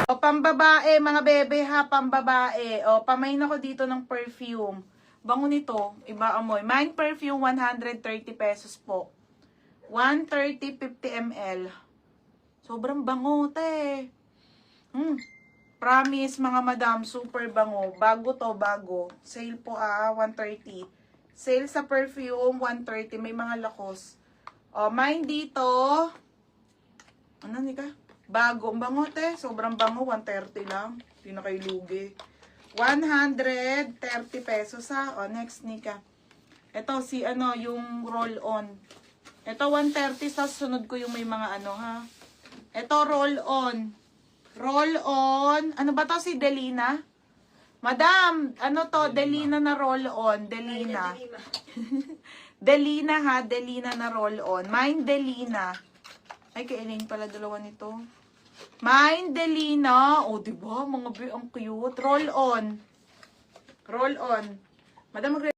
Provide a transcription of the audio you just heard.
O, pambabae, mga bebe ha, pambabae. O, pamain ako dito ng perfume. Bango nito, iba amoy. Mine perfume, 130 pesos po. 130, 50 ml. Sobrang bango, te. Promise, mga madam, super bango. Bago to, bago. Sale po 130. Sale sa perfume, 130. May mga lakos. O, mine dito. Ano, nika? Bago. Ang bango, te. Sobrang bango, 130 lang. Hindi na kayo lugi. 130 pesos ha. O, next, nika. Ito, yung roll-on. Ito, 130. Sa sunod ko yung may mga ha. Ito, roll-on. Roll-on. Ano ba to, si Delina? Madam, ano to? Delina na roll-on. Delina. Delina ha. Delina na roll-on. Mine Delina. Ay, kay Elaine pala dalawa nito. Mine Delina. O, diba? Mga ang cute. Roll-on. Roll-on. Madam,